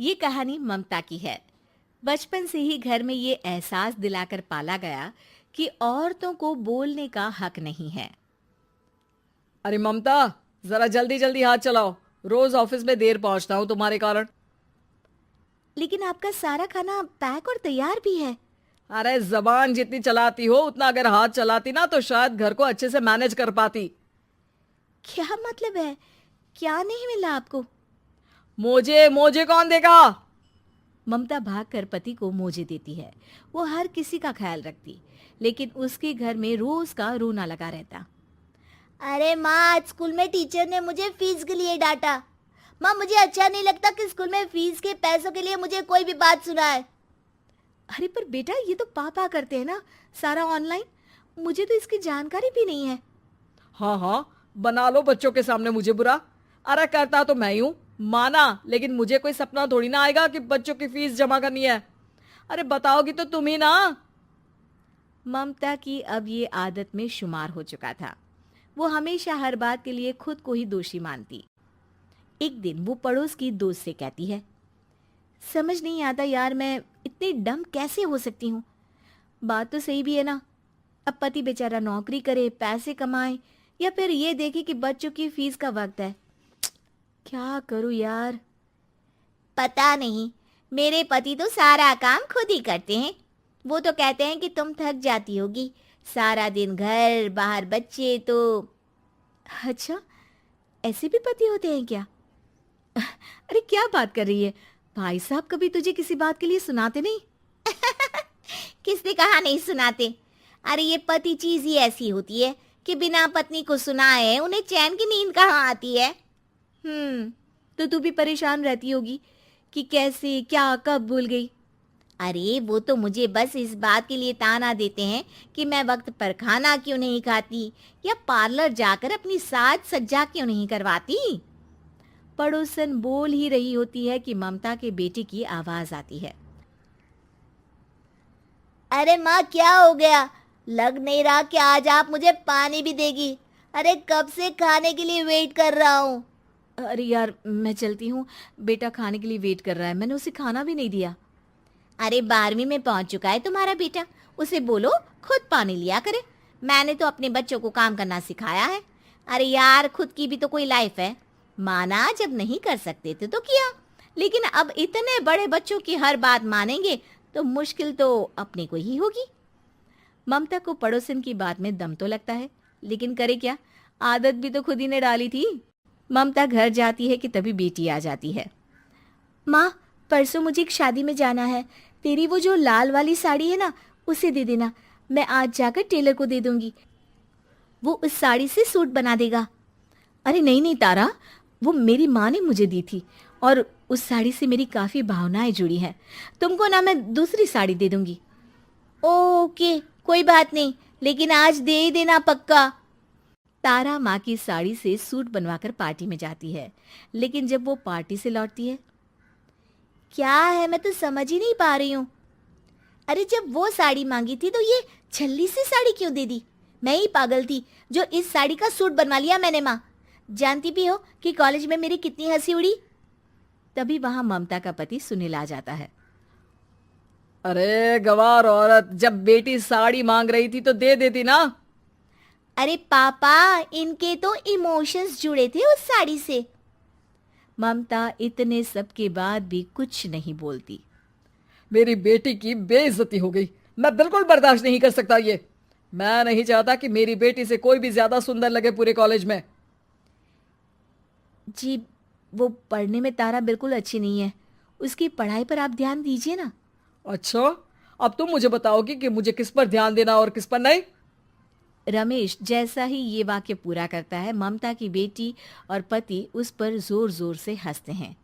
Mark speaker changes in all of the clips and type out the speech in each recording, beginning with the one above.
Speaker 1: ये कहानी ममता की है। बचपन से ही घर में ये एहसास दिलाकर पाला गया कि औरतों को बोलने का हक नहीं है।
Speaker 2: अरे ममता, जरा जल्दी जल्दी हाथ चलाओ। रोज ऑफिस में देर पहुंचता हूँ तुम्हारे कारण।
Speaker 1: लेकिन आपका सारा खाना पैक और तैयार भी है।
Speaker 2: अरे जबान जितनी चलाती हो उतना अगर हाथ चलाती ना तो शायद घर को अच्छे से मैनेज कर पाती।
Speaker 1: क्या मतलब है? क्या नहीं मिला आपको?
Speaker 2: मोजे मोजे कौन देगा?
Speaker 1: ममता भागकर पति को मोजे देती है। वो हर किसी का ख्याल रखती, लेकिन उसके घर में रोज का रोना लगा रहता।
Speaker 3: अरे माँ, आज स्कूल में टीचर ने मुझे फीस के लिए डांटा। माँ, मुझे अच्छा नहीं लगता कि स्कूल में फीस के पैसों के लिए मुझे कोई भी बात सुनाए।
Speaker 1: अरे पर बेटा, ये तो पापा करते हैं ना, सारा ऑनलाइन। मुझे तो इसकी जानकारी भी नहीं है।
Speaker 2: हाँ हाँ, बना लो बच्चों के सामने मुझे बुरा। अरे करता तो मैं ही हूँ, माना, लेकिन मुझे कोई सपना थोड़ी ना आएगा कि बच्चों की फीस जमा करनी है। अरे बताओगी तो तुम ही ना।
Speaker 1: ममता की अब ये आदत में शुमार हो चुका था। वो हमेशा हर बात के लिए खुद को ही दोषी मानती। एक दिन वो पड़ोस की दोस्त से कहती है, समझ नहीं आता यार, मैं इतनी डम कैसे हो सकती हूँ। बात तो सही भी है ना। अब पति बेचारा नौकरी करे, पैसे कमाए, या फिर ये देखे कि बच्चों की फीस का वक्त है। क्या करूँ यार।
Speaker 3: पता नहीं, मेरे पति तो सारा काम खुद ही करते हैं। वो तो कहते हैं कि तुम थक जाती होगी, सारा दिन घर बाहर बच्चे। तो
Speaker 1: अच्छा, ऐसे भी पति होते हैं क्या? अरे क्या बात कर रही है? भाई साहब कभी तुझे किसी बात के लिए सुनाते नहीं?
Speaker 3: किसने कहा नहीं सुनाते? अरे ये पति चीज ही ऐसी होती है कि बिना पत्नी को सुनाए उन्हें चैन की नींद कहाँ आती है।
Speaker 1: तो तू भी परेशान रहती होगी कि कैसे, क्या, कब भूल गई।
Speaker 3: अरे वो तो मुझे बस इस बात के लिए ताना देते हैं कि मैं वक्त पर खाना क्यों नहीं खाती या पार्लर जाकर अपनी साज सज्जा क्यों नहीं करवाती।
Speaker 1: पड़ोसन बोल ही रही होती है कि ममता के बेटे की आवाज आती है।
Speaker 3: अरे माँ, क्या हो गया? लग नहीं रहा कि आज आप मुझे पानी भी देगी। अरे कब से खाने के लिए वेट कर रहा हूँ।
Speaker 1: अरे यार, मैं चलती हूँ। बेटा खाने के लिए वेट कर रहा है, मैंने उसे खाना भी नहीं दिया।
Speaker 3: अरे 12वीं में पहुंच चुका है तुम्हारा बेटा, उसे बोलो खुद पानी लिया करे। मैंने तो अपने बच्चों को काम करना सिखाया है। अरे यार, खुद की भी तो कोई लाइफ है। माना जब नहीं कर सकते थे तो किया, लेकिन अब इतने बड़े बच्चों की हर बात मानेंगे तो मुश्किल तो अपने को ही होगी।
Speaker 1: ममता को पड़ोसन की बात में दम तो लगता है, लेकिन करे क्या, आदत भी तो खुद ही ने डाली थी। ममता घर जाती है कि तभी बेटी आ जाती है। माँ, परसों मुझे एक शादी में जाना है। तेरी वो जो लाल वाली साड़ी है ना, उसे दे देना। मैं आज जाकर टेलर को दे दूंगी, वो उस साड़ी से सूट बना देगा। अरे नहीं नहीं तारा, वो मेरी माँ ने मुझे दी थी और उस साड़ी से मेरी काफ़ी भावनाएं जुड़ी हैं। तुमको ना मैं दूसरी साड़ी दे दूंगी।
Speaker 3: ओके, कोई बात नहीं, लेकिन आज दे ही देना पक्का।
Speaker 1: तारा माँ की साड़ी से सूट बनवाकर पार्टी में जाती है, लेकिन जब वो पार्टी से लौटती है,
Speaker 3: क्या है, मैं तो समझ ही नहीं पा रही हूँ। अरे जब वो साड़ी मांगी थी तो ये छल्ली सी साड़ी क्यों दे दी? मैं ही पागल थी जो इस साड़ी का सूट बनवा लिया मैंने। माँ, जानती भी हो कि कॉलेज में मेरी कितनी हंसी उड़ी।
Speaker 1: तभी वहां ममता का पति सुनील आ जाता है।
Speaker 2: अरे गवार औरत, जब बेटी साड़ी मांग रही थी तो दे देती ना।
Speaker 3: अरे पापा, इनके तो इमोशंस जुड़े थे उस साड़ी से।
Speaker 1: ममता इतने सब के बाद भी कुछ नहीं बोलती।
Speaker 2: मेरी बेटी की बेइज्जती हो गई, मैं बिल्कुल बर्दाश्त नहीं कर सकता ये। मैं नहीं चाहता कि मेरी बेटी से कोई भी ज्यादा सुंदर लगे पूरे कॉलेज में।
Speaker 1: जी, वो पढ़ने में तारा बिल्कुल अच्छी नहीं है, उसकी पढ़ाई पर आप ध्यान दीजिए ना।
Speaker 2: अच्छा, अब तुम मुझे बताओगी कि मुझे किस पर ध्यान देना और किस पर नहीं।
Speaker 1: रमेश जैसा ही ये वाक्य पूरा करता है, ममता की बेटी और पति उस पर जोर जोर से हंसते हैं।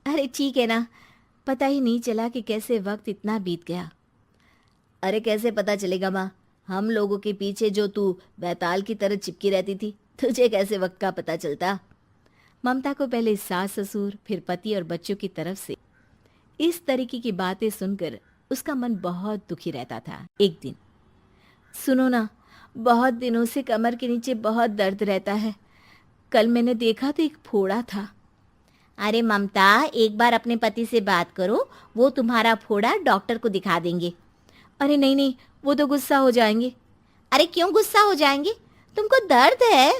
Speaker 1: अरे ठीक है ना, पता ही नहीं चला कि कैसे वक्त इतना बीत गया।
Speaker 3: अरे कैसे पता चलेगा माँ, हम लोगों के पीछे जो तू बैताल की तरह चिपकी रहती थी, तुझे कैसे वक्त का पता चलता?
Speaker 1: ममता को पहले सास ससुर, फिर पति और बच्चों की तरफ से इस तरीके की बातें सुनकर उसका मन बहुत दुखी रहता था। एक दिन, सुनो ना, बहुत दिनों से कमर के नीचे बहुत दर्द रहता है। कल मैंने देखा तो एक फोड़ा था।
Speaker 3: अरे ममता, एक बार अपने पति से बात करो, वो तुम्हारा फोड़ा डॉक्टर को दिखा देंगे।
Speaker 1: अरे नहीं नहीं, वो तो गुस्सा हो जाएंगे।
Speaker 3: अरे क्यों गुस्सा हो जाएंगे? तुमको दर्द है?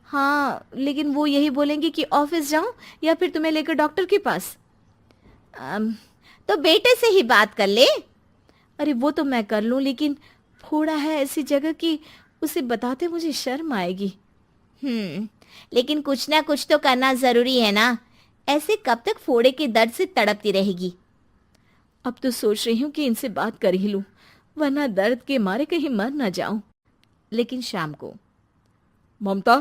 Speaker 1: हाँ, लेकिन वो यही बोलेंगे कि ऑफिस जाऊं या फिर तुम्हें लेकर डॉक्टर के पास।
Speaker 3: तो बेटे से ही बात कर ले।
Speaker 1: अरे वो तो मैं कर लूं, लेकिन फोड़ा है ऐसी जगह कि उसे बताते मुझे शर्म आएगी।
Speaker 3: लेकिन कुछ ना कुछ तो करना जरूरी है ना। ऐसे कब तक फोड़े के दर्द से तड़पती रहेगी?
Speaker 1: अब तो सोच रही हूँ कि इनसे बात कर ही लूं, वरना दर्द के मारे कहीं मर ना जाऊं। लेकिन शाम को,
Speaker 2: ममता,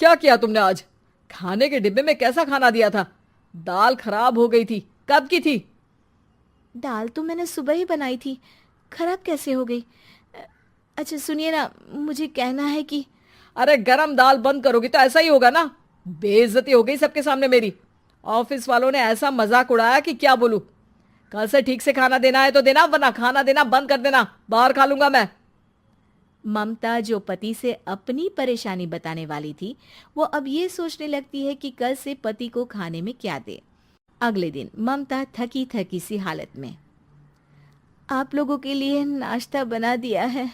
Speaker 2: क्या किया तुमने आज? खाने के डिब्बे में कैसा खाना दिया था? दाल खराब हो गई थी। कब की थी?
Speaker 1: दाल तो मैंने सुबह ही बनाई थी, खराब कैसे हो गई? अच्छा सुनिए ना, मुझे कहना है कि
Speaker 2: अरे गरम दाल बंद करोगी तो ऐसा ही होगा ना। बेइज्जती हो गई सबके सामने मेरी। ऑफिस वालों ने ऐसा मजाक उड़ाया कि क्या बोलूं। कल से ठीक से खाना देना है तो देना, वरना खाना देना बंद कर देना। बाहर खा लूंगा मैं।
Speaker 1: ममता, जो पति से अपनी परेशानी बताने वाली थी, वो अब ये सोचने लगती है कि कल से पति को खाने में क्या दे। अगले दिन ममता थकी थकी सी हालत में, आप लोगों के लिए नाश्ता बना दिया है,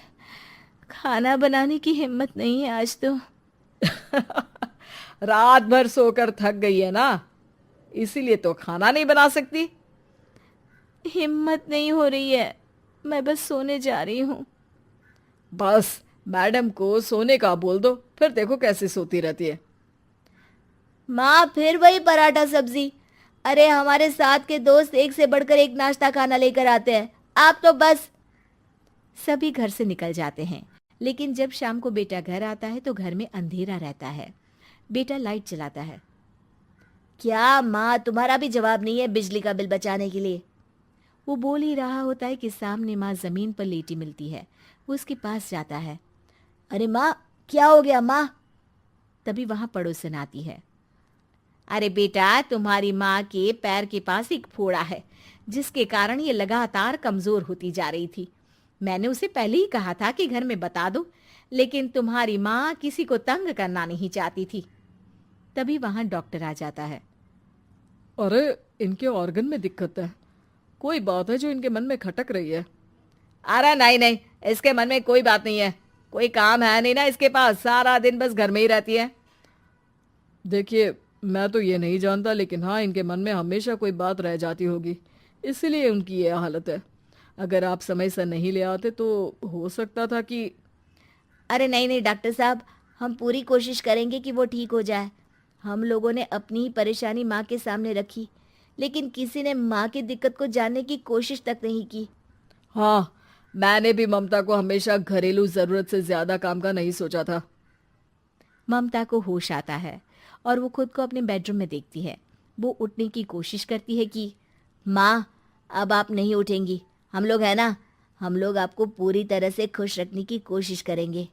Speaker 1: खाना बनाने की हिम्मत नहीं है आज तो।
Speaker 2: रात भर सोकर थक गई है ना, इसीलिए तो खाना नहीं बना सकती।
Speaker 1: हिम्मत नहीं हो रही है, मैं बस सोने जा रही हूँ।
Speaker 2: बस मैडम को सोने का बोल दो, फिर देखो कैसे सोती रहती है।
Speaker 3: माँ, फिर वही पराठा सब्जी। अरे हमारे साथ के दोस्त एक से बढ़कर एक नाश्ता खाना लेकर आते हैं, आप तो बस।
Speaker 1: सभी घर से निकल जाते हैं, लेकिन जब शाम को बेटा घर आता है तो घर में अंधेरा रहता है। बेटा लाइट चलाता है।
Speaker 3: क्या माँ, तुम्हारा भी जवाब नहीं है बिजली का बिल बचाने के लिए?
Speaker 1: वो बोल ही रहा होता है कि सामने माँ जमीन पर लेटी मिलती है। वो उसके पास जाता है।
Speaker 3: अरे माँ, क्या हो गया माँ?
Speaker 1: तभी वहां पड़ोसन आती है।
Speaker 3: अरे बेटा, तुम्हारी माँ के पैर के पास एक फोड़ा है,
Speaker 1: जिसके कारण ये लगातार कमजोर होती जा रही थी। मैंने उसे पहले ही कहा था कि घर में बता दो, लेकिन तुम्हारी माँ किसी को तंग करना नहीं चाहती थी। तभी वहां डॉक्टर आ जाता है।
Speaker 2: अरे इनके ऑर्गन में दिक्कत है, कोई बात है जो इनके मन में खटक रही है। अरे नहीं नहीं, इसके मन में कोई बात नहीं है। कोई काम है नहीं ना इसके पास, सारा दिन बस घर में ही रहती है। देखिए, मैं तो ये नहीं जानता, लेकिन हाँ, इनके मन में हमेशा कोई बात रह जाती होगी, इसीलिए उनकी ये हालत है। अगर आप समय से नहीं ले आते तो हो सकता था कि।
Speaker 3: अरे नहीं नहीं डॉक्टर साहब, हम पूरी कोशिश करेंगे कि वो ठीक हो जाए। हम लोगों ने अपनी ही परेशानी माँ के सामने रखी, लेकिन किसी ने माँ की दिक्कत को जानने की कोशिश तक नहीं की।
Speaker 2: हाँ, मैंने भी ममता को हमेशा घरेलू जरूरत से ज्यादा काम का नहीं सोचा था।
Speaker 1: ममता को होश आता है और वो खुद को अपने बेडरूम में देखती है। वो उठने की कोशिश करती है कि
Speaker 3: माँ, अब आप नहीं उठेंगी। हम लोग है ना, हम लोग आपको पूरी तरह से खुश रखने की कोशिश करेंगे।